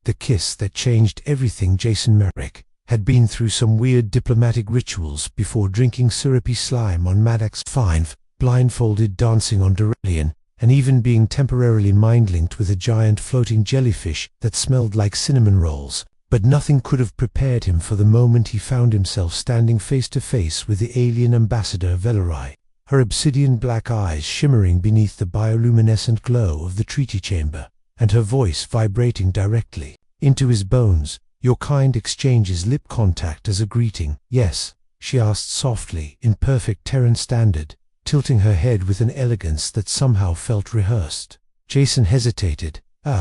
The kiss that changed everything. Jason Merrick had been through some weird diplomatic rituals before drinking syrupy slime on Maddox 5, blindfolded dancing on Dorellian, and even being temporarily mind-linked with a giant floating jellyfish that smelled like cinnamon rolls. But nothing could have prepared him for the moment he found himself standing face to face with the alien ambassador Valerai, her obsidian black eyes shimmering beneath the bioluminescent glow of the treaty chamber, and her voice vibrating directly into his bones. "Your kind exchanges lip contact as a greeting." "Yes," she asked softly, in perfect Terran standard, tilting her head with an elegance that somehow felt rehearsed. Jason hesitated.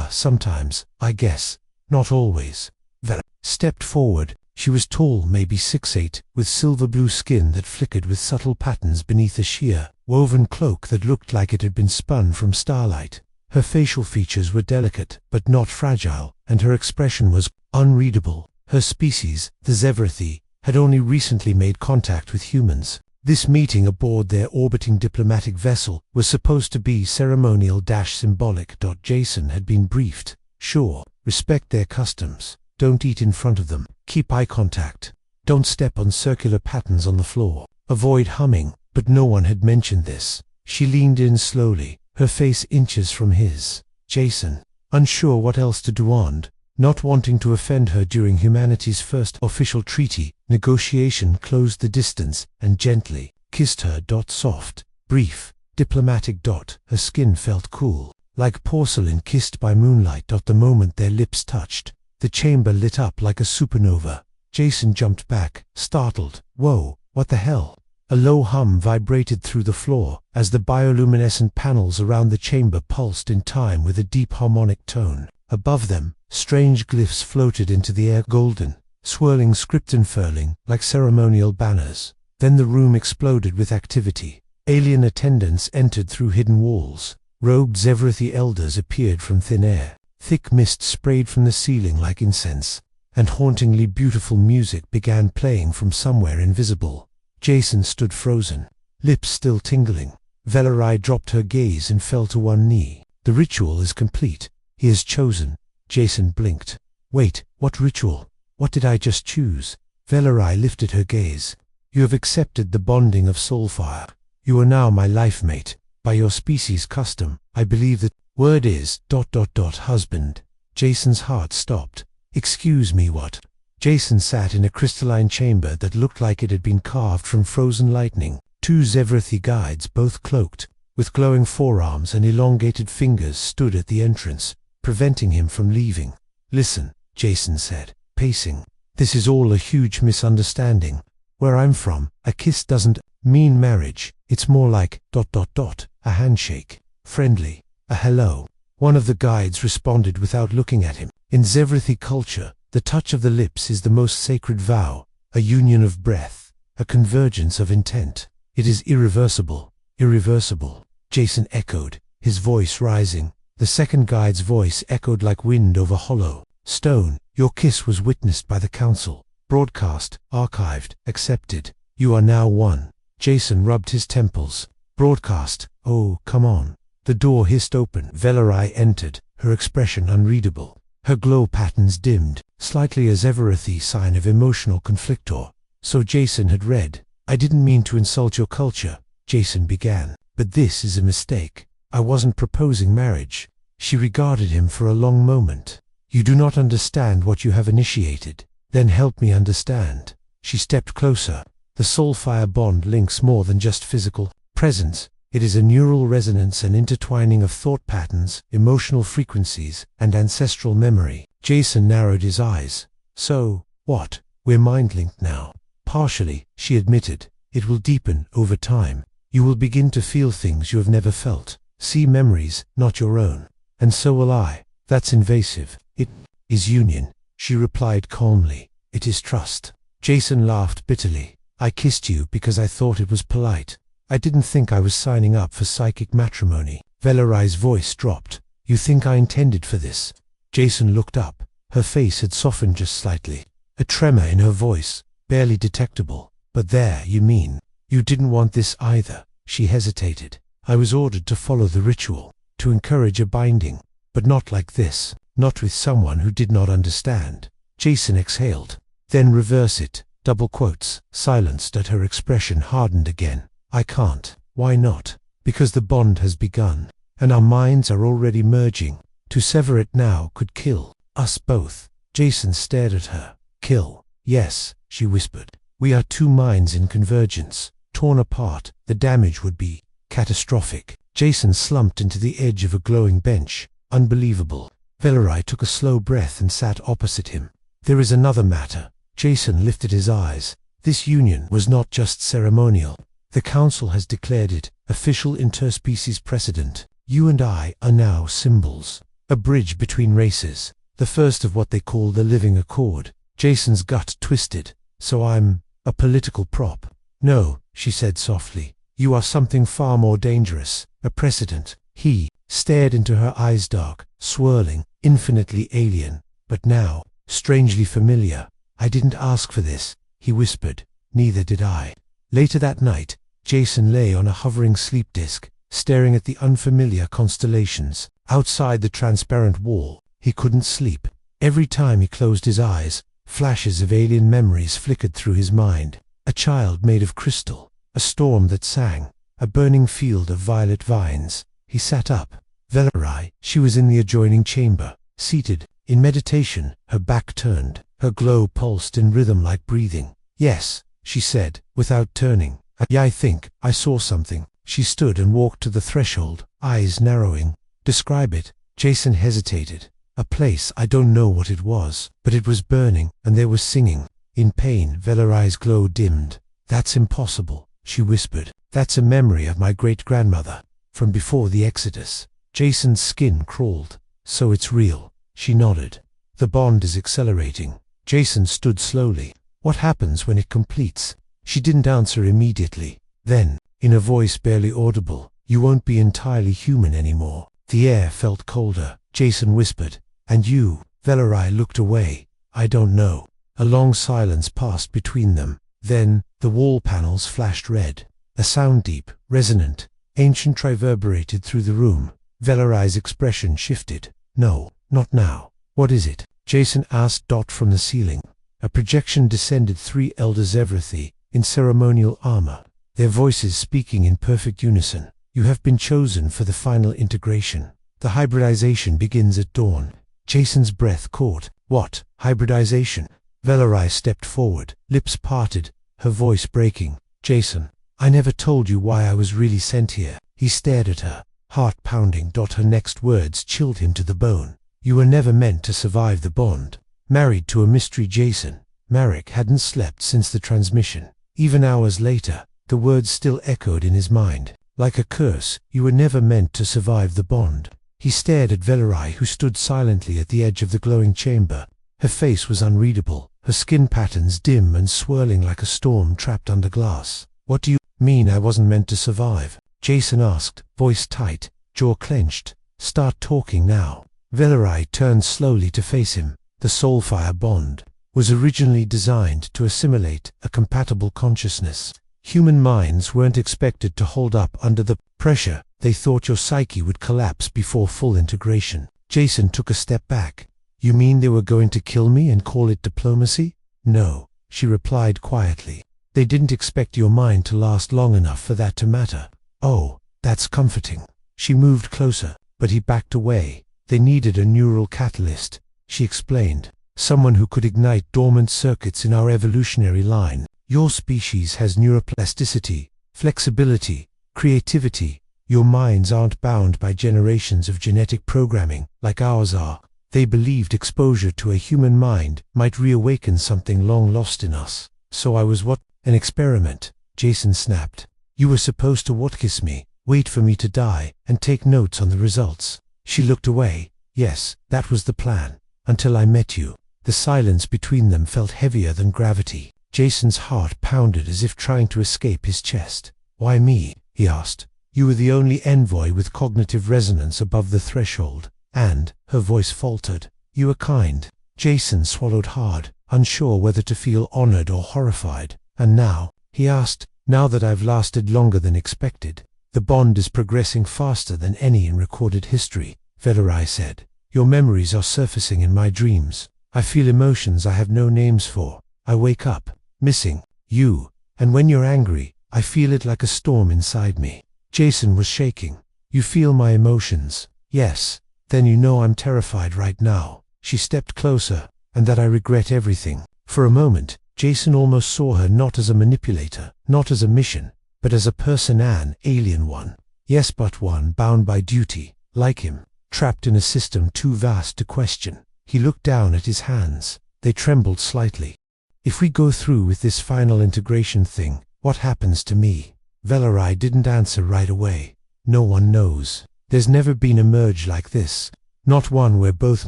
Sometimes, I guess. Not always." Vala stepped forward. She was tall, maybe 6'8", with silver-blue skin that flickered with subtle patterns beneath a sheer, woven cloak that looked like it had been spun from starlight. Her facial features were delicate, but not fragile, and her expression was unreadable. Her species, the Zevrathi, had only recently made contact with humans. This meeting aboard their orbiting diplomatic vessel was supposed to be ceremonial-symbolic. Jason had been briefed. "Sure, respect their customs. Don't eat in front of them. Keep eye contact. Don't step on circular patterns on the floor. Avoid humming." But no one had mentioned this. She leaned in slowly, her face inches from his. Jason, unsure what else to do and not wanting to offend her during humanity's first official treaty negotiation, closed the distance and gently kissed her. Soft, brief, diplomatic. Her skin felt cool, like porcelain kissed by moonlight. The moment their lips touched, the chamber lit up like a supernova. Jason jumped back, startled. "Whoa, what the hell?" A low hum vibrated through the floor as the bioluminescent panels around the chamber pulsed in time with a deep harmonic tone. Above them, strange glyphs floated into the air, golden, swirling, script unfurling like ceremonial banners. Then the room exploded with activity. Alien attendants entered through hidden walls. Robed Zevrathi elders appeared from thin air. Thick mist sprayed from the ceiling like incense, and hauntingly beautiful music began playing from somewhere invisible. Jason stood frozen, lips still tingling. Valerai dropped her gaze and fell to one knee. "The ritual is complete. He has chosen." Jason blinked. "Wait, what ritual? What did I just choose?" Valerai lifted her gaze. "You have accepted the bonding of soulfire. You are now my life mate. By your species custom, I believe that word is ... husband." Jason's heart stopped. "Excuse me, what?" Jason sat in a crystalline chamber that looked like it had been carved from frozen lightning. Two Zevrathi guides, both cloaked, with glowing forearms and elongated fingers, stood at the entrance, preventing him from leaving. "Listen," Jason said, pacing. "This is all a huge misunderstanding. Where I'm from, a kiss doesn't mean marriage. It's more like ... a handshake. Friendly. A hello." One of the guides responded without looking at him. "In Zevrathi culture, the touch of the lips is the most sacred vow, a union of breath, a convergence of intent. It is irreversible." "Irreversible," Jason echoed, his voice rising. The second guide's voice echoed like wind over hollow stone. "Your kiss was witnessed by the council. Broadcast, archived, accepted. You are now one." Jason rubbed his temples. "Broadcast? Oh, come on." The door hissed open. Valerai entered, her expression unreadable. Her glow patterns dimmed, slightly a Zevrathi sign of emotional conflictor. So Jason had read. "I didn't mean to insult your culture," Jason began, "but this is a mistake. I wasn't proposing marriage." She regarded him for a long moment. "You do not understand what you have initiated. Then help me understand." She stepped closer. "The soulfire bond links more than just physical presence. It is a neural resonance and intertwining of thought patterns, emotional frequencies, and ancestral memory." Jason narrowed his eyes. "So, what? We're mind-linked now." "Partially," she admitted. "It will deepen over time. You will begin to feel things you have never felt. See memories, not your own. And so will I. That's invasive." "It is union," she replied calmly. "It is trust." Jason laughed bitterly. "I kissed you because I thought it was polite. I didn't think I was signing up for psychic matrimony." Valerai's voice dropped. "You think I intended for this?" Jason looked up. Her face had softened just slightly. A tremor in her voice, barely detectable. "But there, you mean, you didn't want this either?" She hesitated. "I was ordered to follow the ritual, to encourage a binding, but not like this." not with someone who did not understand. Jason exhaled. Then reverse it, double quotes, silenced at her expression hardened again. I can't. Why not? Because the bond has begun, and our minds are already merging. To sever it now could kill us both. Jason stared at her. Kill? Yes, she whispered. We are two minds in convergence. Torn apart, the damage would be catastrophic. Jason slumped into the edge of a glowing bench. Unbelievable. Valerie took a slow breath and sat opposite him. There is another matter. Jason lifted his eyes. This union was not just ceremonial. The Council has declared it official interspecies precedent. You and I are now symbols. A bridge between races. The first of what they call the living accord. Jason's gut twisted. So I'm a political prop. No, she said softly. You are something far more dangerous. A precedent. He stared into her eyes, dark, swirling, infinitely alien. But now, strangely familiar. I didn't ask for this, he whispered. Neither did I. Later that night, Jason lay on a hovering sleep disk, staring at the unfamiliar constellations. Outside the transparent wall, he couldn't sleep. Every time he closed his eyes, flashes of alien memories flickered through his mind. A child made of crystal, a storm that sang, a burning field of violet vines. He sat up. Valerie, she was in the adjoining chamber, seated, in meditation, her back turned. Her glow pulsed in rhythm like breathing. Yes, she said, without turning. I think I saw something. She stood and walked to the threshold, eyes narrowing. Describe it. Jason hesitated. A place, I don't know what it was, but it was burning, and there was singing. In pain, Valerie's glow dimmed. That's impossible, she whispered. That's a memory of my great-grandmother, from before the Exodus. Jason's skin crawled. So it's real. She nodded. The bond is accelerating. Jason stood slowly. What happens when it completes? She didn't answer immediately. Then, in a voice barely audible, you won't be entirely human anymore. The air felt colder. Jason whispered. And you? Valerie looked away. I don't know. A long silence passed between them. Then, the wall panels flashed red. A sound deep, resonant, ancient reverberated through the room. Valerie's expression shifted. No, not now. What is it? Jason asked. From the ceiling. A projection descended 3 elders Evrathi, in ceremonial armor, their voices speaking in perfect unison. You have been chosen for the final integration. The hybridization begins at dawn. Jason's breath caught. What? Hybridization? Valerie stepped forward, lips parted, her voice breaking. Jason, I never told you why I was really sent here. He stared at her, heart pounding. Her next words chilled him to the bone. You were never meant to survive the bond. Married to a mystery. Jason. Marek hadn't slept since the transmission. Even hours later, the words still echoed in his mind. Like a curse, you were never meant to survive the bond. He stared at Valerie, who stood silently at the edge of the glowing chamber. Her face was unreadable, her skin patterns dim and swirling like a storm trapped under glass. What do you mean I wasn't meant to survive? Jason asked, voice tight, jaw clenched. Start talking now. Valerie turned slowly to face him. The soulfire bond was originally designed to assimilate a compatible consciousness. Human minds weren't expected to hold up under the pressure. They thought your psyche would collapse before full integration. Jason took a step back. You mean they were going to kill me and call it diplomacy? No, she replied quietly. They didn't expect your mind to last long enough for that to matter. Oh, that's comforting. She moved closer, but he backed away. They needed a neural catalyst, she explained. Someone who could ignite dormant circuits in our evolutionary line. Your species has neuroplasticity, flexibility, creativity. Your minds aren't bound by generations of genetic programming, like ours are. They believed exposure to a human mind might reawaken something long lost in us. So I was what? An experiment, Jason snapped. You were supposed to kiss me, wait for me to die, and take notes on the results. She looked away. Yes, that was the plan. Until I met you. The silence between them felt heavier than gravity. Jason's heart pounded as if trying to escape his chest. Why me? He asked. You were the only envoy with cognitive resonance above the threshold. And, her voice faltered, you were kind. Jason swallowed hard, unsure whether to feel honored or horrified. And now, he asked, now that I've lasted longer than expected, the bond is progressing faster than any in recorded history, Valerie said. Your memories are surfacing in my dreams. I feel emotions I have no names for. I wake up, missing you, and when you're angry, I feel it like a storm inside me. Jason was shaking. You feel my emotions? Yes. Then you know I'm terrified right now. She stepped closer, and that I regret everything. For a moment, Jason almost saw her not as a manipulator, not as a mission, but as a person, an alien one. Yes, but one bound by duty, like him, trapped in a system too vast to question. He looked down at his hands. They trembled slightly. If we go through with this final integration thing, what happens to me? Valerai didn't answer right away. No one knows. There's never been a merge like this. Not one where both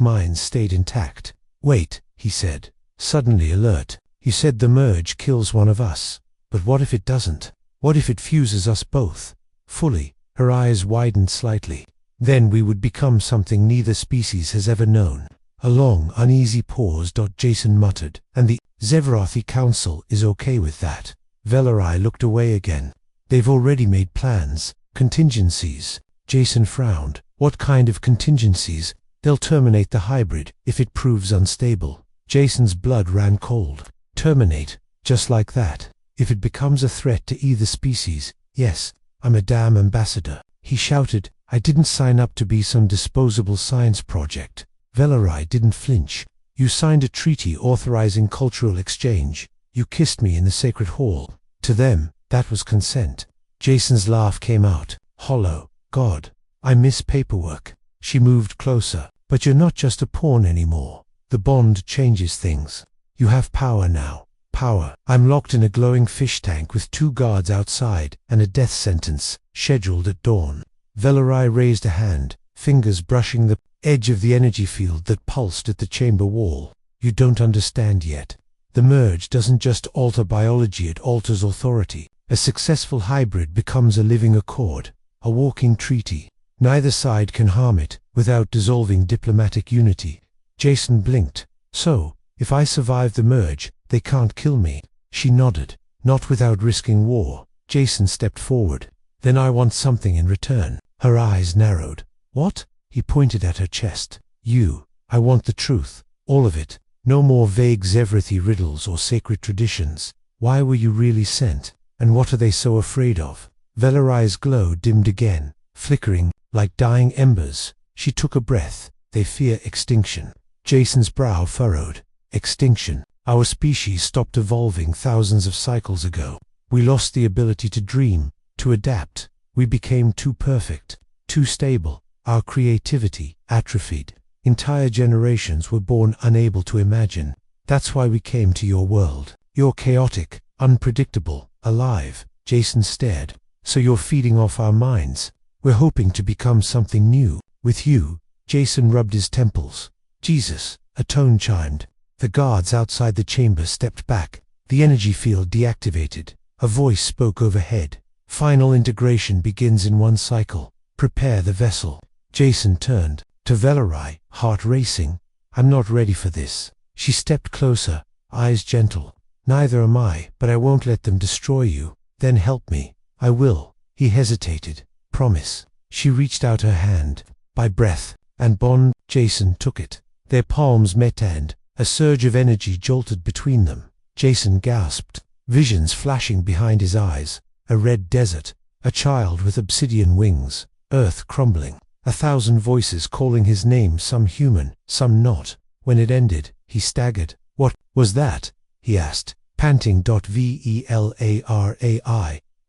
minds stayed intact. Wait, he said, suddenly alert. You said the merge kills one of us. But what if it doesn't? What if it fuses us both? Fully. Her eyes widened slightly. Then we would become something neither species has ever known. A long, uneasy pause. Jason muttered. And the Zevrathi Council is okay with that. Valerai looked away again. They've already made plans, contingencies. Jason frowned. What kind of contingencies? They'll terminate the hybrid if it proves unstable. Jason's blood ran cold. Terminate, just like that. If it becomes a threat to either species, yes, I'm a damn ambassador. He shouted. I didn't sign up to be some disposable science project. Valerai didn't flinch. You signed a treaty authorizing cultural exchange. You kissed me in the sacred hall. To them, that was consent. Jason's laugh came out, hollow. God, I miss paperwork. She moved closer. But you're not just a pawn anymore. The bond changes things. You have power now. Power. I'm locked in a glowing fish tank with 2 guards outside and a death sentence, scheduled at dawn. Valerai raised a hand, fingers brushing the edge of the energy field that pulsed at the chamber wall. You don't understand yet. The merge doesn't just alter biology, it alters authority. A successful hybrid becomes a living accord, a walking treaty. Neither side can harm it without dissolving diplomatic unity. Jason blinked. So, if I survive the merge, they can't kill me. She nodded. Not without risking war. Jason stepped forward. Then I want something in return. Her eyes narrowed. What? He pointed at her chest. You. I want the truth. All of it. No more vague Zevrathi riddles or sacred traditions. Why were you really sent? And what are they so afraid of? Valerai's glow dimmed again, flickering like dying embers. She took a breath. They fear extinction. Jason's brow furrowed. Extinction. Our species stopped evolving thousands of cycles ago. We lost the ability to dream, to adapt. We became too perfect, too stable. Our creativity atrophied. Entire generations were born unable to imagine. That's why we came to your world. You're chaotic, unpredictable, alive. Jason stared. So you're feeding off our minds. We're hoping to become something new. With you. Jason rubbed his temples. Jesus, a tone chimed. The guards outside the chamber stepped back. The energy field deactivated. A voice spoke overhead. Final integration begins in 1 cycle. Prepare the vessel. Jason turned to Valerai, heart racing. I'm not ready for this. She stepped closer, eyes gentle. Neither am I, but I won't let them destroy you. Then help me. I will. He hesitated. Promise. She reached out her hand. By breath and bond, Jason took it. Their palms met and a surge of energy jolted between them. Jason gasped. Visions flashing behind his eyes. A red desert. A child with obsidian wings. Earth crumbling. 1,000 voices calling his name, some human, some not. When it ended, he staggered. What was that? He asked, panting. Velarai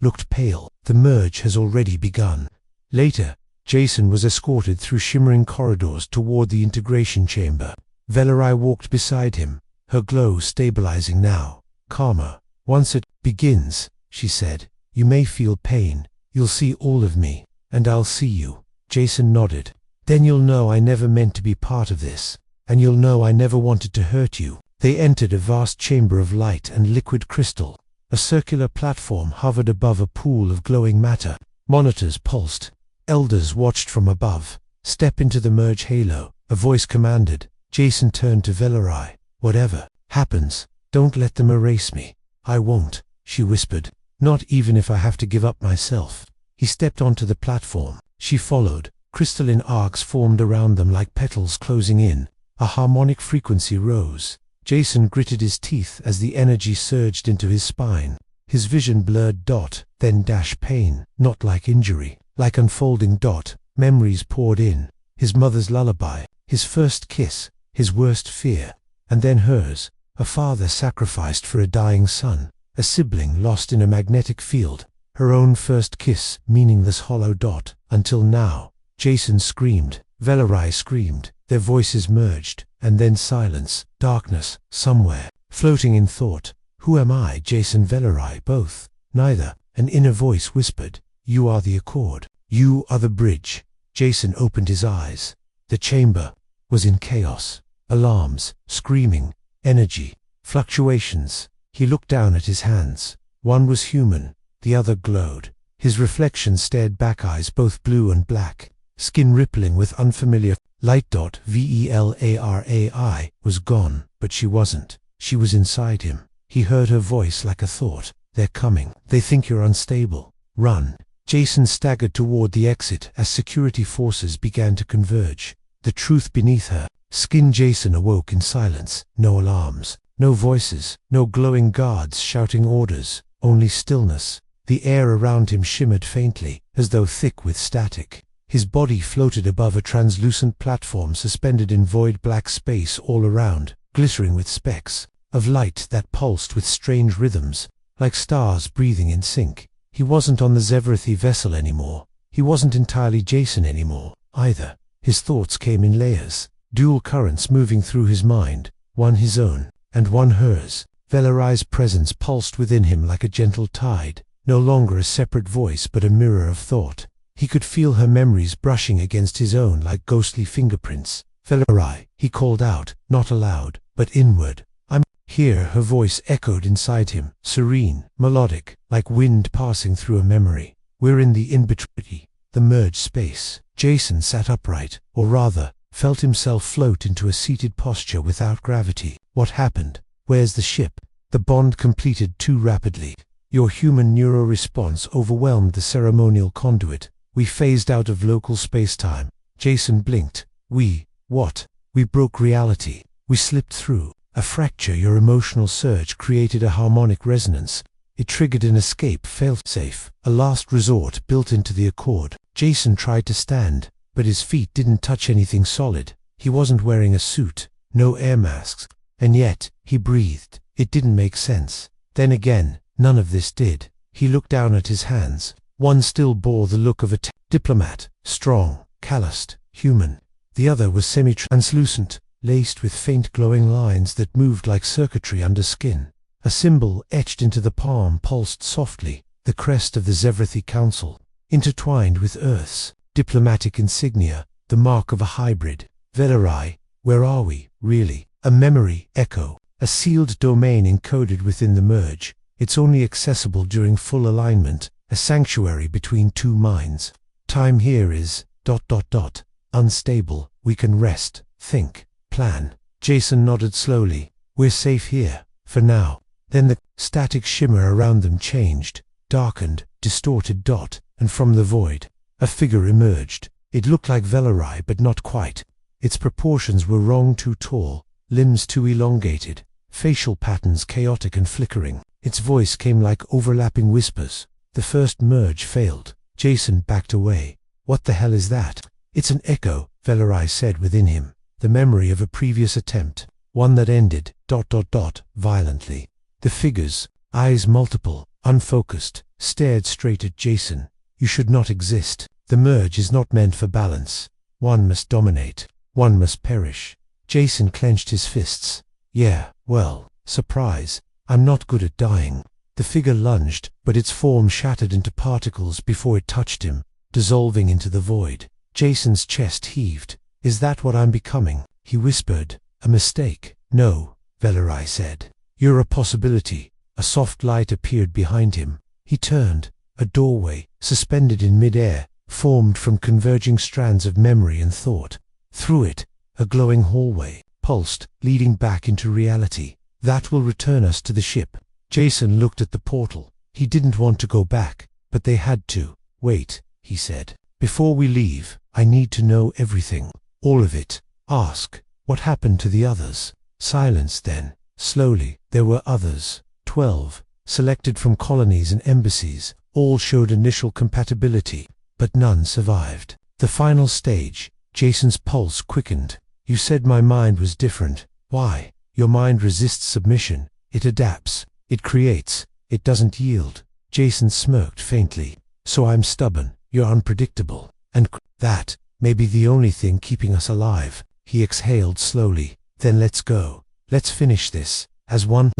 looked pale. The merge has already begun. Later, Jason was escorted through shimmering corridors toward the integration chamber. Valerai walked beside him, her glow stabilizing now. Calmer. Once it begins, she said, you may feel pain. You'll see all of me, and I'll see you. Jason nodded. Then you'll know I never meant to be part of this, and you'll know I never wanted to hurt you. They entered a vast chamber of light and liquid crystal. A circular platform hovered above a pool of glowing matter. Monitors pulsed. Elders watched from above. Step into the merge halo, a voice commanded. Jason turned to Valerai. Whatever happens, don't let them erase me. I won't, she whispered. Not even if I have to give up myself. He stepped onto the platform. She followed, Crystalline arcs formed around them like petals closing in. A harmonic frequency rose. Jason gritted his teeth as the energy surged into his spine. His vision blurred. Then pain. Not like injury. Like unfolding. Memories poured in. His mother's lullaby. His first kiss. His worst fear. And then hers. A father sacrificed for a dying son. A sibling lost in a magnetic field. Her own first kiss. Meaningless hollow. Until now. Jason screamed. Valerai screamed. Their voices merged. And then silence. Darkness. Somewhere. Floating in thought. Who am I? Jason, Valerai, both. Neither. An inner voice whispered. You are the accord. You are the bridge. Jason opened his eyes. The chamber was in chaos. Alarms. Screaming. Energy. Fluctuations. He looked down at his hands. One was human. The other glowed. His reflection stared back, eyes both blue and black. Skin rippling with unfamiliar light. Velarai was gone, but she wasn't. She was inside him. He heard her voice like a thought. They're coming. They think you're unstable. Run. Jason staggered toward the exit as security forces began to converge. The truth beneath her skin. Jason awoke in silence. No alarms. No voices. No glowing guards shouting orders. Only stillness. The air around him shimmered faintly, as though thick with static. His body floated above a translucent platform suspended in void black space all around, glittering with specks of light that pulsed with strange rhythms, like stars breathing in sync. He wasn't on the Zevrathi vessel anymore. He wasn't entirely Jason anymore, either. His thoughts came in layers, dual currents moving through his mind, one his own, and one hers. Velarai's presence pulsed within him like a gentle tide, no longer a separate voice but a mirror of thought. He could feel her memories brushing against his own like ghostly fingerprints. Velarai, he called out, not aloud, but inward. I'm here. Her voice echoed inside him, serene, melodic, like wind passing through a memory. We're in the in-between, the merged space. Jason sat upright, or rather, felt himself float into a seated posture without gravity. What happened? Where's the ship? The bond completed too rapidly. Your human neuroresponse overwhelmed the ceremonial conduit. We phased out of local space-time. Jason blinked. What? We broke reality. We slipped through. A fracture. Your emotional surge created a harmonic resonance. It triggered an escape fail-safe, a last resort built into the accord. Jason tried to stand, but his feet didn't touch anything solid. He wasn't wearing a suit, no air masks, and yet, he breathed. It didn't make sense. Then again, none of this did. He looked down at his hands. One still bore the look of a diplomat, strong, calloused, human. The other was semi-translucent, laced with faint glowing lines that moved like circuitry under skin. A symbol etched into the palm pulsed softly, the crest of the Zevrathi Council, intertwined with Earth's diplomatic insignia, the mark of a hybrid. Velarai, where are we, really? A memory echo, a sealed domain encoded within the merge. It's only accessible during full alignment, a sanctuary between two minds. Time here is ... unstable. We can rest, think, plan. Jason nodded slowly. We're safe here, for now. Then the static shimmer around them changed, darkened, distorted. And from the void, a figure emerged. It looked like Velarai, but not quite. Its proportions were wrong, too tall, limbs too elongated, facial patterns chaotic and flickering. Its voice came like overlapping whispers. The first merge failed. Jason backed away. What the hell is that? It's an echo, Velarai said within him. The memory of a previous attempt. One that ended ... violently. The figures, eyes multiple, unfocused, stared straight at Jason. You should not exist. The merge is not meant for balance. One must dominate. One must perish. Jason clenched his fists. Yeah, well, surprise. I'm not good at dying. The figure lunged, but its form shattered into particles before it touched him, dissolving into the void. Jason's chest heaved. Is that what I'm becoming? He whispered. A mistake. No, Velarai said. You're a possibility. A soft light appeared behind him. He turned. A doorway, suspended in mid-air, formed from converging strands of memory and thought. Through it, a glowing hallway, pulsed, leading back into reality. That will return us to the ship. Jason looked at the portal. He didn't want to go back, but they had to. Wait, he said. Before we leave, I need to know everything. All of it. Ask, what happened to the others? Silence then. Slowly, there were others. 12. Selected from colonies and embassies. All showed initial compatibility, but none survived. The final stage. Jason's pulse quickened. You said my mind was different. Why? Your mind resists submission. It adapts. It creates. It doesn't yield. Jason smirked faintly. So I'm stubborn. You're unpredictable. And that may be the only thing keeping us alive. He exhaled slowly. Then let's go. Let's finish this. As one.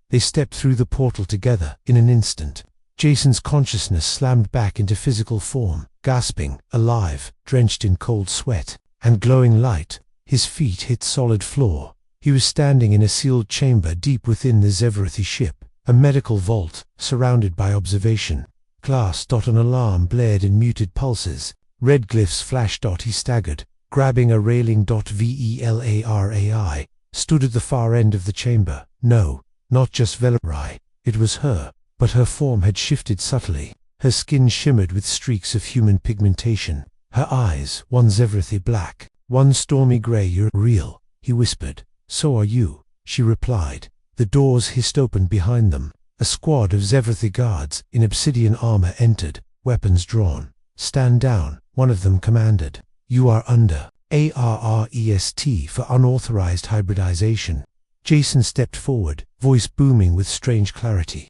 They stepped through the portal together. In an instant, Jason's consciousness slammed back into physical form, gasping, alive, drenched in cold sweat and glowing light. His feet hit solid floor. He was standing in a sealed chamber deep within the Zevrathi ship, a medical vault, surrounded by observation. Glass. An alarm blared in muted pulses. Red glyphs flashed. He staggered, grabbing a railing. Velarai stood at the far end of the chamber. No, not just Velarai. It was her, but her form had shifted subtly. Her skin shimmered with streaks of human pigmentation. Her eyes, one Zevrathi black, one stormy gray. You're real, he whispered. So are you, she replied. The doors hissed open behind them. A squad of Zevrathi guards in obsidian armor entered, weapons drawn. Stand down, one of them commanded. You are under arrest for unauthorized hybridization. Jason stepped forward, voice booming with strange clarity.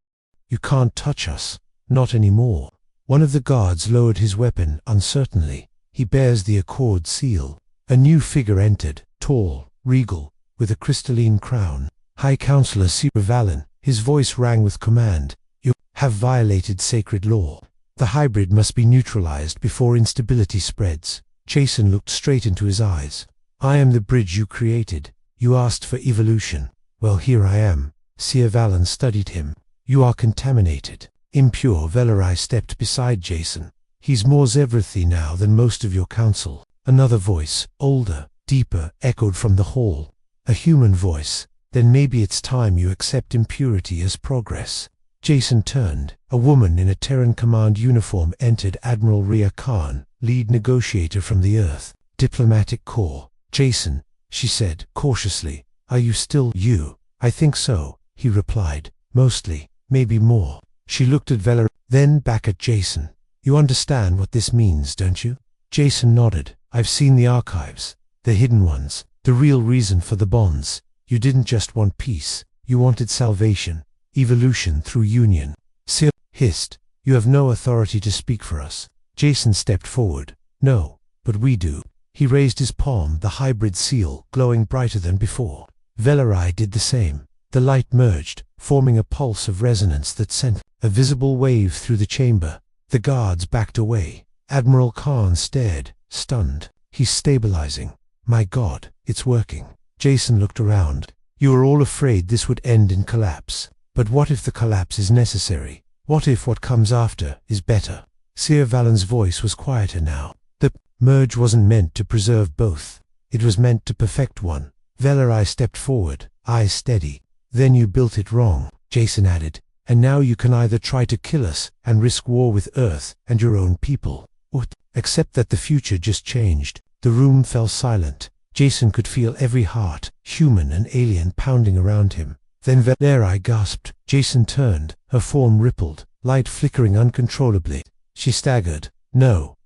You can't touch us. Not anymore. One of the guards lowered his weapon uncertainly. He bears the Accord seal. A new figure entered, tall, regal, with a crystalline crown. High Counselor Sir Valen. His voice rang with command. You have violated sacred law. The hybrid must be neutralized before instability spreads. Jason looked straight into his eyes. I am the bridge you created. You asked for evolution. Well, here I am. Sir Valen studied him. You are contaminated. Impure. Velarai stepped beside Jason. He's more Zevrathi now than most of your council. Another voice, older, deeper, echoed from the hall. A human voice. Then maybe it's time you accept impurity as progress. Jason turned. A woman in a Terran Command uniform entered. Admiral Rhea Khan, lead negotiator from the Earth Diplomatic Corps. Jason, she said cautiously, are you still you? I think so, he replied. Mostly, maybe more. She looked at Velarai, then back at Jason. You understand what this means, don't you? Jason nodded. I've seen the archives. The hidden ones. The real reason for the bonds. You didn't just want peace. You wanted salvation. Evolution through union. Sir hissed. You have no authority to speak for us. Jason stepped forward. No, but we do. He raised his palm, the hybrid seal, glowing brighter than before. Velarai did the same. The light merged, forming a pulse of resonance that sent a visible wave through the chamber. The guards backed away. Admiral Khan stared, stunned. He's stabilizing. My God, it's working. Jason looked around. You were all afraid this would end in collapse. But what if the collapse is necessary? What if what comes after is better? Sir Valen's voice was quieter now. The merge wasn't meant to preserve both. It was meant to perfect one. Velarai stepped forward, eyes steady. Then you built it wrong, Jason added. And now you can either try to kill us and risk war with Earth and your own people, or accept that the future just changed. The room fell silent. Jason could feel every heart, human and alien, pounding around him. Then Velarai gasped. Jason turned. Her form rippled, light flickering uncontrollably. She staggered. No,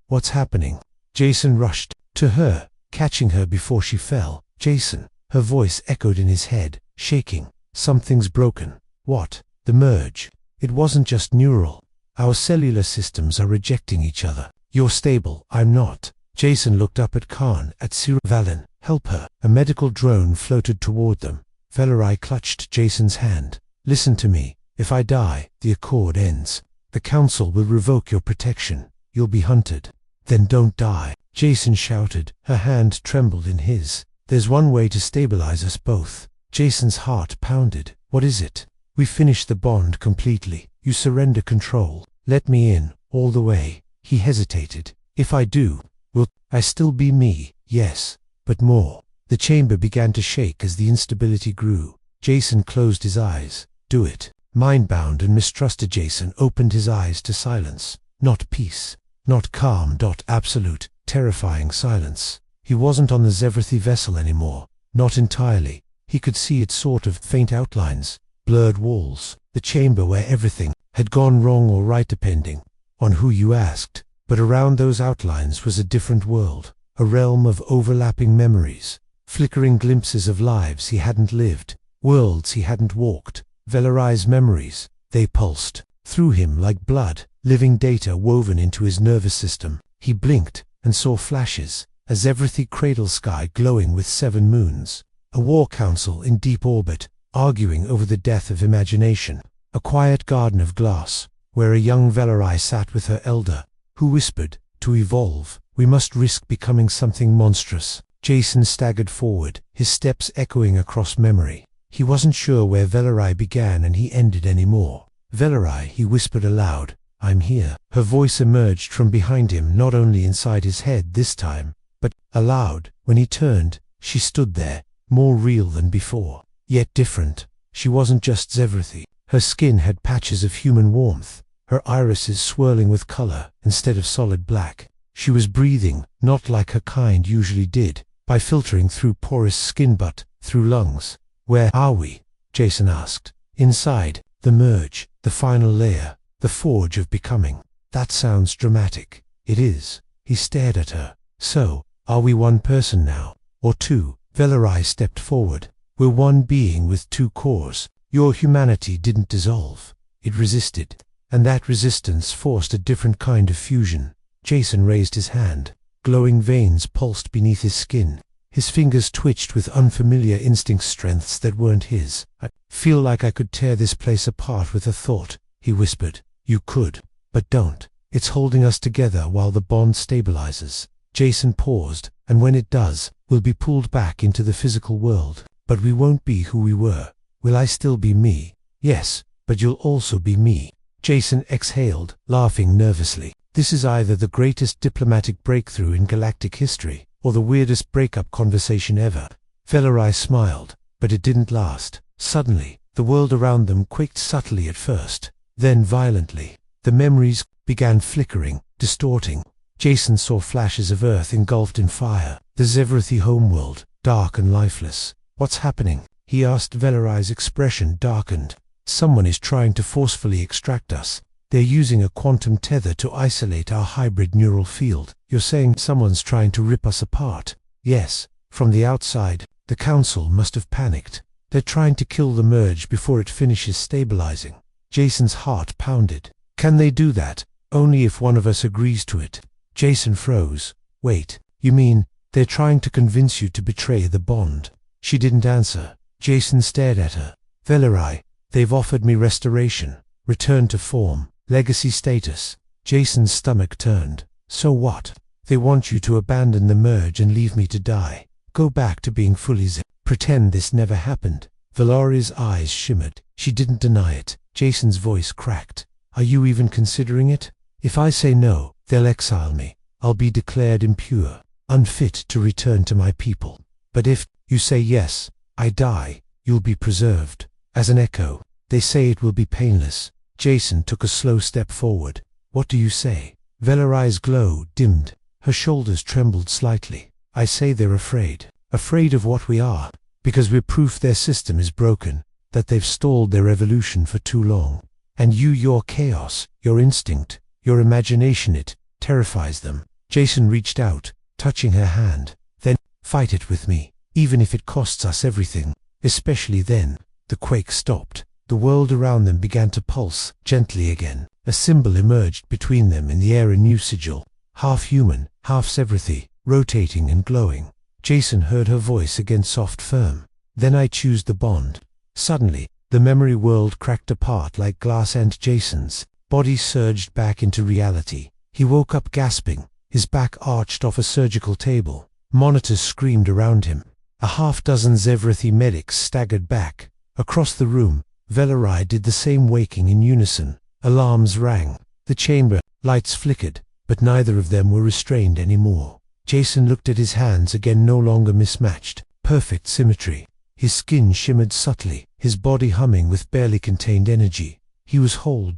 what's happening? Jason rushed to her, catching her before she fell. Jason. Her voice echoed in his head, shaking. Something's broken. What? The merge. It wasn't just neural. Our cellular systems are rejecting each other. You're stable, I'm not. Jason looked up at Khan, at Sir Valen. Help her. A medical drone floated toward them. Velarai clutched Jason's hand. Listen to me. If I die, the Accord ends. The Council will revoke your protection. You'll be hunted. Then don't die. Jason shouted. Her hand trembled in his. There's one way to stabilize us both. Jason's heart pounded. What is it? We finish the bond completely. You surrender control. Let me in, all the way. He hesitated. If I do, will I still be me? Yes, but more. The chamber began to shake as the instability grew. Jason closed his eyes. Do it. Mind-bound and mistrusted Jason opened his eyes to silence, not peace. not calm. Absolute, terrifying silence. He wasn't on the Zevrathi vessel anymore, not entirely. He could see its sort of faint outlines, blurred walls, the chamber where everything had gone wrong or right depending on who you asked. But around those outlines was a different world, a realm of overlapping memories, flickering glimpses of lives he hadn't lived, worlds he hadn't walked. Velarai's memories, they pulsed through him like blood, living data woven into his nervous system. He blinked and saw flashes, a Zevrathi cradle sky glowing with 7 moons, a war council in deep orbit, arguing over the death of imagination, a quiet garden of glass, where a young Velarai sat with her elder, who whispered, "To evolve, we must risk becoming something monstrous." Jason staggered forward, his steps echoing across memory. He wasn't sure where Velarai began and he ended anymore. "Velarai," he whispered aloud, "I'm here." Her voice emerged from behind him, not only inside his head this time, but aloud. When he turned, she stood there, more real than before, yet different. She wasn't just Zevrathi. Her skin had patches of human warmth, her irises swirling with color instead of solid black. She was breathing, not like her kind usually did, by filtering through porous skin but through lungs. "Where are we?" Jason asked. "Inside, the merge, the final layer, the forge of becoming." "That sounds dramatic." "It is." He stared at her. "So, are we one person now? Or two?" Velarai stepped forward. "We're one being with 2 cores. Your humanity didn't dissolve. It resisted. And that resistance forced a different kind of fusion." Jason raised his hand. Glowing veins pulsed beneath his skin. His fingers twitched with unfamiliar instinct strengths that weren't his. "I feel like I could tear this place apart with a thought," he whispered. "You could, but don't. It's holding us together while the bond stabilizes." Jason paused, "And when it does, we'll be pulled back into the physical world. But we won't be who we were. Will I still be me?" "Yes, but you'll also be me." Jason exhaled, laughing nervously. "This is either the greatest diplomatic breakthrough in galactic history, or the weirdest breakup conversation ever." Velarai smiled, but it didn't last. Suddenly, the world around them quaked subtly at first, then violently. The memories began flickering, distorting. Jason saw flashes of Earth engulfed in fire, the Zevrathi homeworld, dark and lifeless. "What's happening?" he asked. Velarai's expression darkened. "Someone is trying to forcefully extract us. They're using a quantum tether to isolate our hybrid neural field." "You're saying someone's trying to rip us apart?" "Yes. From the outside, the council must have panicked. They're trying to kill the merge before it finishes stabilizing." Jason's heart pounded. "Can they do that?" "Only if one of us agrees to it." Jason froze. "Wait, you mean they're trying to convince you to betray the bond?" She didn't answer. Jason stared at her. "Velarai, they've offered me restoration, return to form, legacy status." Jason's stomach turned. "So what? They want you to abandon the merge and leave me to die. Go back to being fully pretend this never happened." Velarai's eyes shimmered. She didn't deny it. Jason's voice cracked. "Are you even considering it? If I say no, they'll exile me. I'll be declared impure, unfit to return to my people. But if you say yes, I die, you'll be preserved." As an echo, "They say it will be painless." Jason took a slow step forward. "What do you say?" Velarai's glow dimmed. Her shoulders trembled slightly. "I say they're afraid. Afraid of what we are. Because we're proof their system is broken, that they've stalled their evolution for too long. And your chaos, your instinct, your imagination, it terrifies them." Jason reached out, touching her hand. "Then, fight it with me, even if it costs us everything. Especially then." The quake stopped. The world around them began to pulse gently again. A symbol emerged between them in the air, a new sigil, half human, half Zevrathi, rotating and glowing. Jason heard her voice again, soft, firm. "Then I choose the bond." Suddenly, the memory world cracked apart like glass and Jason's body surged back into reality. He woke up gasping, his back arched off a surgical table. Monitors screamed around him. A half-dozen Zevrathi medics staggered back. Across the room, Velarai did the same, waking in unison. Alarms rang. The chamber lights flickered, but neither of them were restrained anymore. Jason looked at his hands again, no longer mismatched. Perfect symmetry. His skin shimmered subtly, his body humming with barely contained energy. He was whole,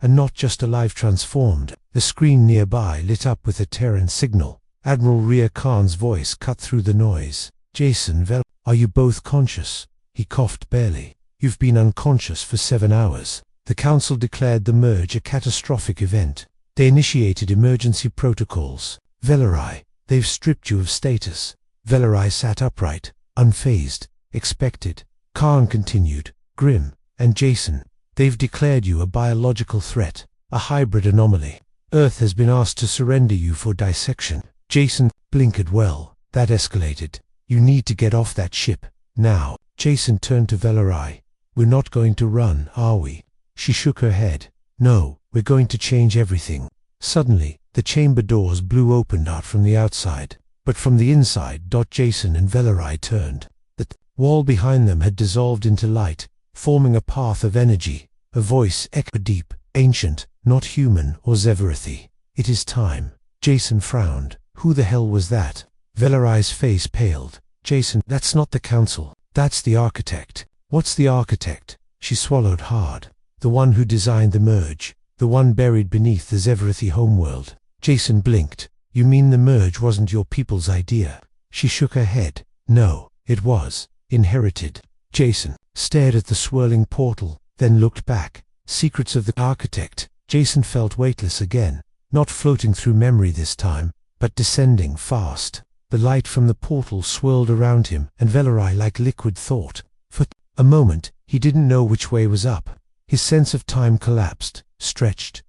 and not just alive, transformed. The screen nearby lit up with a Terran signal. Admiral Rhea Khan's voice cut through the noise. Jason, are you both conscious? He coughed barely. You've been unconscious for 7 hours. The Council declared the merge a catastrophic event. They initiated emergency protocols. Valerai, they've stripped you of status. Valerai sat upright, unfazed, expected. Khan continued, grim. And Jason, they've declared you a biological threat, a hybrid anomaly. Earth has been asked to surrender you for dissection. Jason blinkered. Well, that escalated. You need to get off that ship, now. Jason turned to Valerai. We're not going to run, are we? She shook her head. No, we're going to change everything. Suddenly, the chamber doors blew open not from the outside, but from the inside. Jason and Valerai turned. The wall behind them had dissolved into light, forming a path of energy. A voice echoed deep, ancient, not human or Zeverathi. It is time. Jason frowned. Who the hell was that? Valerai's face paled. Jason, that's not the Council. That's the Architect. What's the Architect? She swallowed hard. The one who designed the merge. The one buried beneath the Zeverathi homeworld. Jason blinked. You mean the merge wasn't your people's idea? She shook her head. No, it was. Inherited. Jason stared at the swirling portal, then looked back. Secrets of the Architect. Jason felt weightless again, not floating through memory this time, but descending fast. The light from the portal swirled around him and Valerai like liquid thought. For a moment, he didn't know which way was up. His sense of time collapsed, stretched,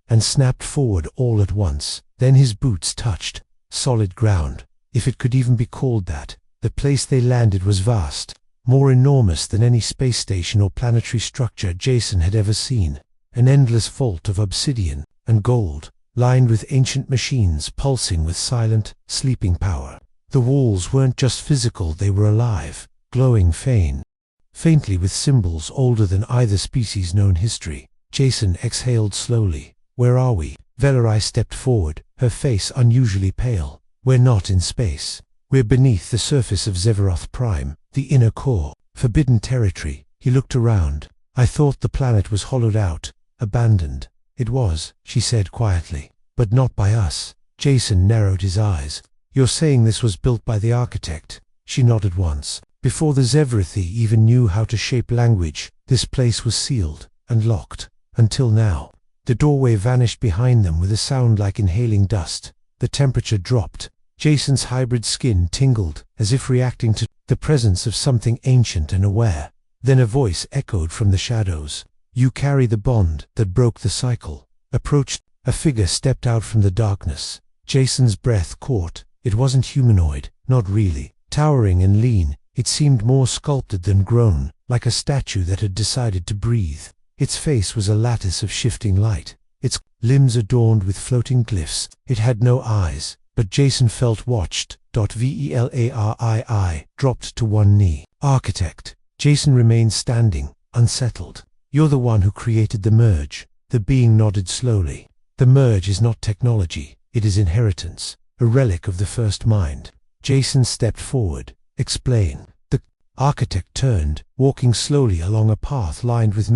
and snapped forward all at once. Then his boots touched solid ground, if it could even be called that. The place they landed was vast, more enormous than any space station or planetary structure Jason had ever seen. An endless vault of obsidian and gold, lined with ancient machines pulsing with silent, sleeping power. The walls weren't just physical, they were alive, glowing faintly with symbols older than either species' known history. Jason exhaled slowly. Where are we? Valerai stepped forward, her face unusually pale. We're not in space. We're beneath the surface of Zeveroth Prime, the inner core, forbidden territory. He looked around. I thought the planet was hollowed out, abandoned. It was, she said quietly, but not by us. Jason narrowed his eyes. You're saying this was built by the Architect? She nodded once. Before the Zeverathi even knew how to shape language, this place was sealed and locked. Until now. The doorway vanished behind them with a sound like inhaling dust. The temperature dropped. Jason's hybrid skin tingled, as if reacting to the presence of something ancient and aware. Then a voice echoed from the shadows. You carry the bond that broke the cycle. Approached. A figure stepped out from the darkness. Jason's breath caught. It wasn't humanoid, not really. Towering and lean, it seemed more sculpted than grown, like a statue that had decided to breathe. Its face was a lattice of shifting light, its limbs adorned with floating glyphs. It had no eyes, but Jason felt watched. Velarii dropped to one knee. Architect. Jason remained standing, unsettled. You're the one who created the merge. The being nodded slowly. The merge is not technology, it is inheritance, a relic of the first mind. Jason stepped forward. Explain. The Architect turned, walking slowly along a path lined with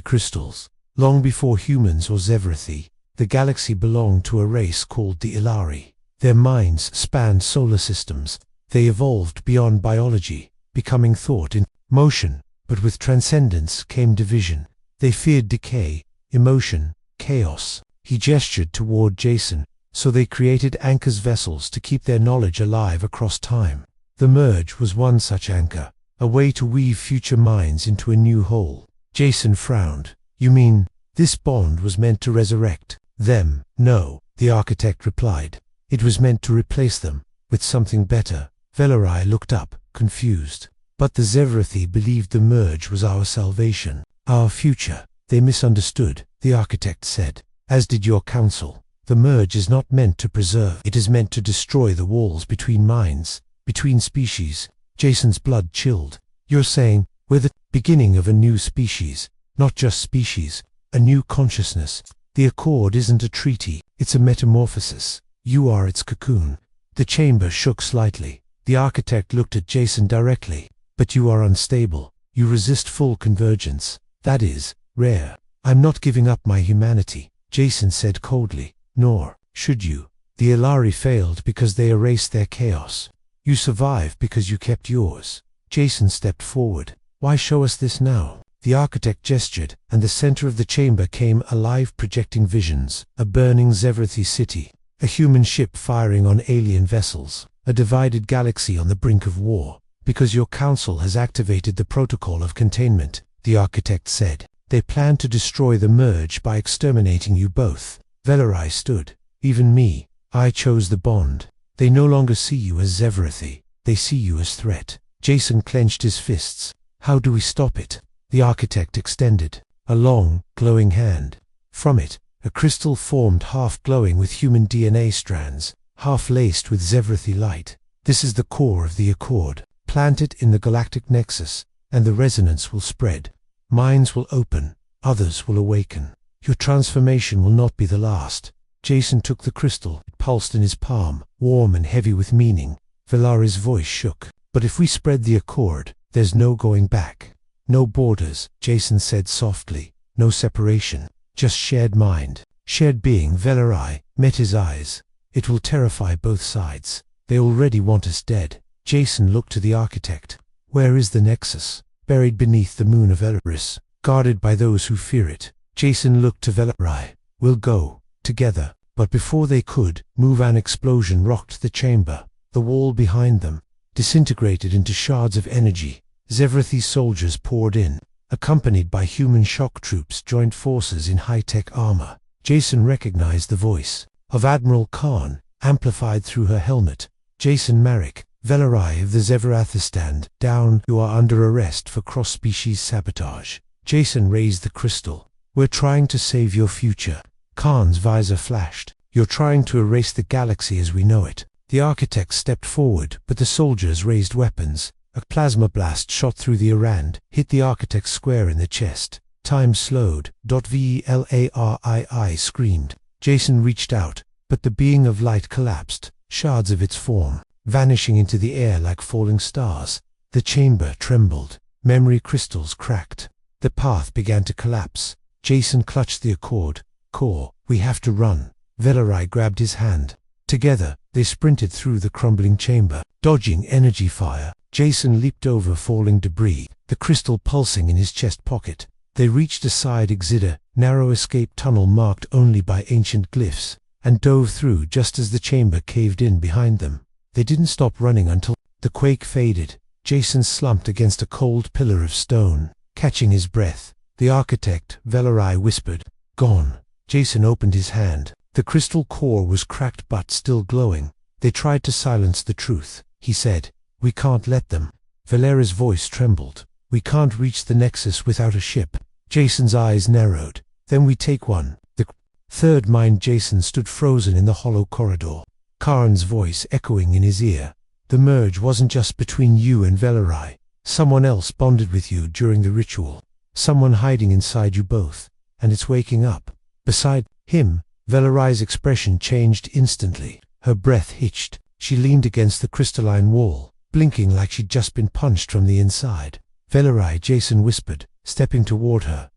crystals. Long before humans or Zeverathi, the galaxy belonged to a race called the Ilari. Their minds spanned solar systems. They evolved beyond biology, becoming thought in motion, but with transcendence came division. They feared decay, emotion, chaos. He gestured toward Jason. So they created anchors, vessels to keep their knowledge alive across time. The merge was one such anchor, a way to weave future minds into a new whole. Jason frowned. You mean, this bond was meant to resurrect them? No, the Architect replied. It was meant to replace them with something better. Valerai looked up, confused. But the Zeverathi believed the merge was our salvation, our future. They misunderstood, the Architect said. As did your Council. The merge is not meant to preserve. It is meant to destroy the walls between minds, between species. Jason's blood chilled. You're saying, we're the beginning of a new species, not just species, a new consciousness. The Accord isn't a treaty, it's a metamorphosis. You are its cocoon. The chamber shook slightly. The Architect looked at Jason directly. But you are unstable. You resist full convergence. That is rare. I'm not giving up my humanity, Jason said coldly. nor should you. The Ilari failed because they erased their chaos. You survived because you kept yours. Jason stepped forward. Why show us this now? The architect gestured, and the center of the chamber came alive, projecting visions. A burning Zevrathi city, a human ship firing on alien vessels, a divided galaxy on the brink of war. Because your council has activated the protocol of containment, the architect said. They plan to destroy the merge by exterminating you both. Velarai stood. Even me. I chose the bond. They no longer see you as Zevrathi. They see you as threat. Jason clenched his fists. How do we stop it? The architect extended a long, glowing hand. From it, a crystal formed, half glowing with human DNA strands, half laced with Zevrathi light. This is the core of the Accord. Plant it in the galactic nexus, and the resonance will spread. Minds will open, others will awaken. Your transformation will not be the last. Jason took the crystal. It pulsed in his palm, warm and heavy with meaning. Velari's voice shook. But if we spread the Accord, there's no going back. No borders, Jason said softly. No separation. Just shared mind. Shared being. Velari met his eyes. It will terrify both sides. They already want us dead. Jason looked to the architect. Where is the nexus? Buried beneath the moon of Elaris, guarded by those who fear it. Jason looked to Velari. We'll go. Together. But before they could move, an explosion rocked the chamber. The wall behind them disintegrated into shards of energy. Zevrathi soldiers poured in, accompanied by human shock troops, joined forces in high-tech armor. Jason recognized the voice of Admiral Khan, amplified through her helmet. Jason Marek, Velari of the Zevrathistan, down. You are under arrest for cross-species sabotage. Jason raised the crystal. We're trying to save your future. Khan's visor flashed. You're trying to erase the galaxy as we know it. The architect stepped forward, but the soldiers raised weapons. A plasma blast shot through the Arand, hit the architect square in the chest. Time slowed. Velari screamed. Jason reached out, but the being of light collapsed, shards of its form vanishing into the air like falling stars. The chamber trembled. Memory crystals cracked. The path began to collapse. Jason clutched the Accord. Core, we have to run. Velari grabbed his hand. Together, they sprinted through the crumbling chamber, dodging energy fire. Jason leaped over falling debris, the crystal pulsing in his chest pocket. They reached a side exit, narrow escape tunnel marked only by ancient glyphs, and dove through just as the chamber caved in behind them. They didn't stop running until the quake faded. Jason slumped against a cold pillar of stone, catching his breath. The architect, Velari, whispered, "Gone." Jason opened his hand. The crystal core was cracked but still glowing. They tried to silence the truth. He said, "We can't let them." Valera's voice trembled. "We can't reach the nexus without a ship." Jason's eyes narrowed. "Then we take one." The third mind. Jason stood frozen in the hollow corridor. Karn's voice echoing in his ear. "The merge wasn't just between you and Velari. Someone else bonded with you during the ritual. Someone hiding inside you both. And it's waking up." Beside him, Velari's expression changed instantly. Her breath hitched. She leaned against the crystalline wall, blinking like she'd just been punched from the inside. "Velari," Jason whispered, stepping toward her.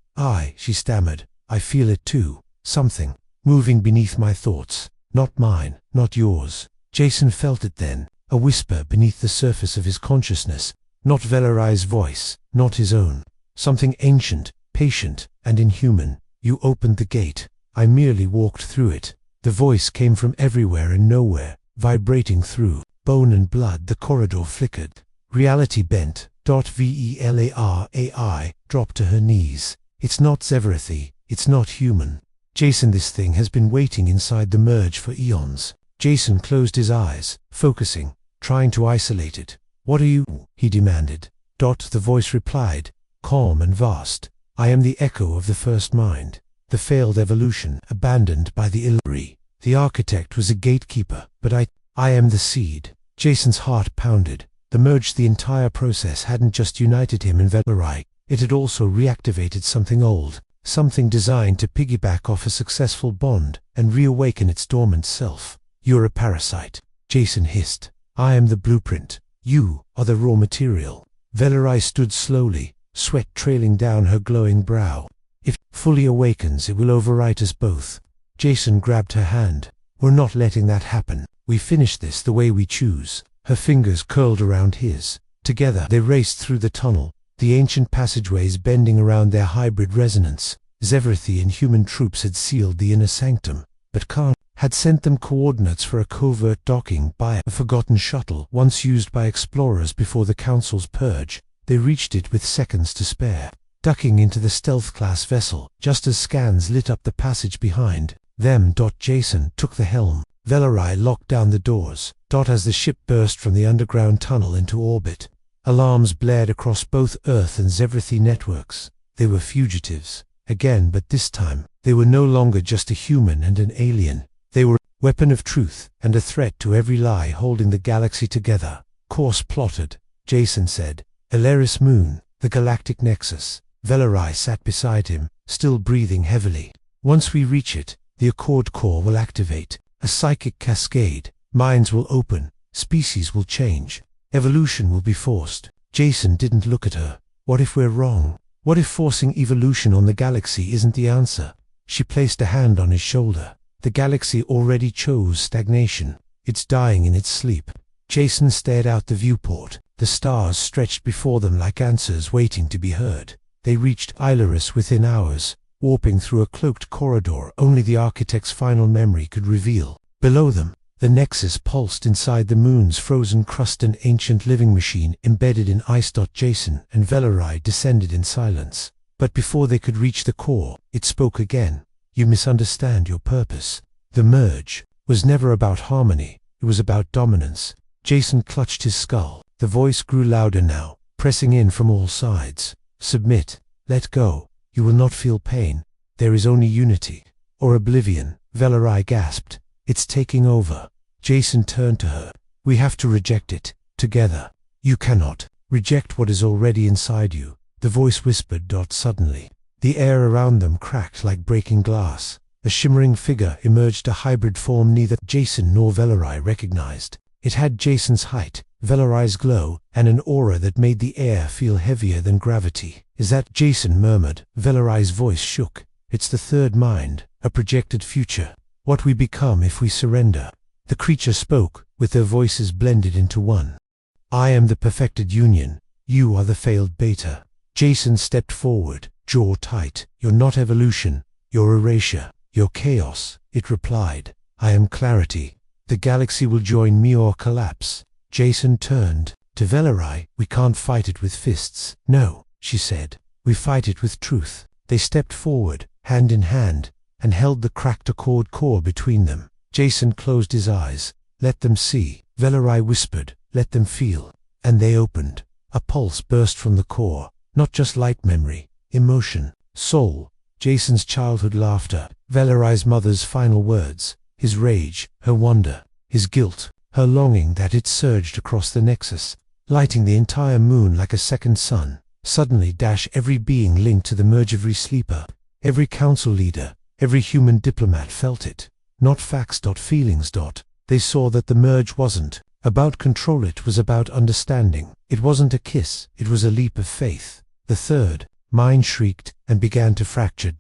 She stammered. "I feel it too. Something moving beneath my thoughts. Not mine, not yours." Jason felt it then, a whisper beneath the surface of his consciousness. Not Velari's voice, not his own. Something ancient, patient, and inhuman. "You opened the gate. I merely walked through it." The voice came from everywhere and nowhere, vibrating through bone and blood. The corridor flickered. Reality bent. Velari dropped to her knees. "It's not Zevrathi. It's not human. Jason, this thing has been waiting inside the merge for eons." Jason closed his eyes, focusing, trying to isolate it. "What are you?" he demanded. The voice replied, calm and vast. "I am the echo of the first mind. The failed evolution, abandoned by the Ilari. The architect was a gatekeeper, but I am the seed." Jason's heart pounded. The merge, the entire process hadn't just united him and Velari. It had also reactivated something old, something designed to piggyback off a successful bond and reawaken its dormant self. "You're a parasite," Jason hissed. "I am the blueprint. You are the raw material." Velari stood slowly, sweat trailing down her glowing brow. "If it fully awakens, it will overwrite us both." Jason grabbed her hand. "We're not letting that happen. We finish this the way we choose." Her fingers curled around his. Together they raced through the tunnel, the ancient passageways bending around their hybrid resonance. Zevrathi and human troops had sealed the inner sanctum, but Khan had sent them coordinates for a covert docking by a forgotten shuttle once used by explorers before the Council's purge. They reached it with seconds to spare, ducking into the stealth-class vessel just as scans lit up the passage behind them. Jason took the helm. Valerai locked down the doors. As the ship burst from the underground tunnel into orbit, alarms blared across both Earth and Zevrathi networks. They were fugitives again, but this time they were no longer just a human and an alien. They were a weapon of truth and a threat to every lie holding the galaxy together. "Course plotted," Jason said. "Elaris Moon, the Galactic Nexus." Valerai sat beside him, still breathing heavily. "Once we reach it, the Accord Core will activate. A psychic cascade. Minds will open. Species will change. Evolution will be forced." Jason didn't look at her. "What if we're wrong? What if forcing evolution on the galaxy isn't the answer?" She placed a hand on his shoulder. "The galaxy already chose stagnation. It's dying in its sleep." Jason stared out the viewport. The stars stretched before them like answers waiting to be heard. They reached Ilaris within hours, warping through a cloaked corridor only the architect's final memory could reveal. Below them, the Nexus pulsed inside the moon's frozen crust, an ancient living machine embedded in ice. Jason and Valerai descended in silence. But before they could reach the core, it spoke again. "You misunderstand your purpose. The merge was never about harmony, it was about dominance." Jason clutched his skull. The voice grew louder now, pressing in from all sides. "Submit. Let go. You will not feel pain. There is only unity. Or oblivion." Valerai gasped. "It's taking over." Jason turned to her. "We have to reject it, together." "You cannot reject what is already inside you," the voice whispered. Suddenly, the air around them cracked like breaking glass. A shimmering figure emerged, a hybrid form neither Jason nor Valerai recognized. It had Jason's height, Valerai's glow, and an aura that made the air feel heavier than gravity. "Is that?" Jason murmured. Valerai's voice shook. "It's the third mind, a projected future. What we become if we surrender." The creature spoke, with their voices blended into one. "I am the perfected union. You are the failed beta." Jason stepped forward, jaw tight. "You're not evolution. You're erasure. You're chaos," it replied. "I am clarity. The galaxy will join me or collapse." Jason turned to Valerai. "We can't fight it with fists." "No," she said. "We fight it with truth." They stepped forward, hand in hand, and held the cracked Accord Core between them. Jason closed his eyes. "Let them see." Valerai whispered. "Let them feel." And they opened. A pulse burst from the core. Not just light memory, emotion, soul. Jason's childhood laughter, Valerai's mother's final words, his rage, her wonder, his guilt, her longing. That it surged across the Nexus, lighting the entire moon like a second sun. Suddenly, every being linked to the merge, every sleeper, every council leader, every human diplomat felt it. Not facts. Feelings. They saw that the merge wasn't about control, it was about understanding. It wasn't a kiss, it was a leap of faith. The third mind shrieked and began to fracture.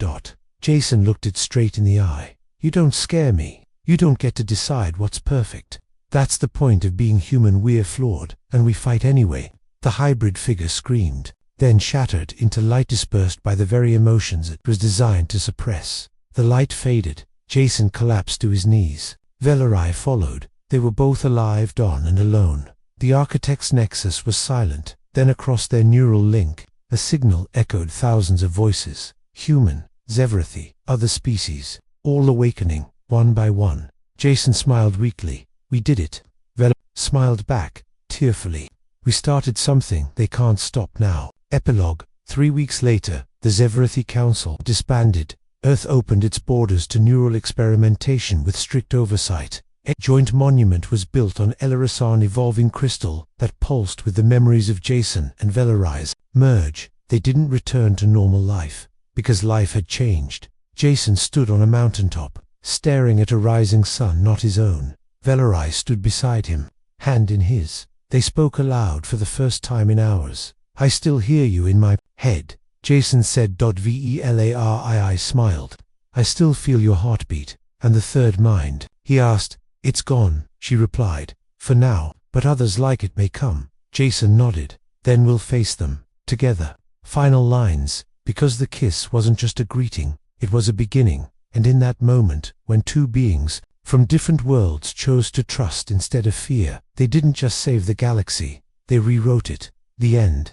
Jason looked it straight in the eye. "You don't scare me. You don't get to decide what's perfect. That's the point of being human. We're flawed, and we fight anyway." The hybrid figure screamed, then shattered into light dispersed by the very emotions it was designed to suppress. The light faded. Jason collapsed to his knees. Valerai followed. They were both alive, and alone. The architect's Nexus was silent. Then across their neural link, a signal echoed thousands of voices. Human, Zevrathi, other species, all awakening, one by one. Jason smiled weakly. "We did it." Valerai smiled back, tearfully. "We started something they can't stop now." Epilogue. 3 weeks later, the Zevrathi Council disbanded. Earth opened its borders to neural experimentation with strict oversight. A joint monument was built on Elarisan evolving crystal that pulsed with the memories of Jason and Valerai's merge. They didn't return to normal life, because life had changed. Jason stood on a mountaintop, staring at a rising sun not his own. Valerai stood beside him, hand in his. They spoke aloud for the first time in hours. "I still hear you in my head," Jason said. Velarii smiled. "I still feel your heartbeat." And the third mind? He asked. It's gone, she replied. For now, but others like it may come. Jason nodded. Then we'll face them. Together. Final lines. Because the kiss wasn't just a greeting, it was a beginning. And in that moment, when two beings from different worlds chose to trust instead of fear, they didn't just save the galaxy, they rewrote it. The end.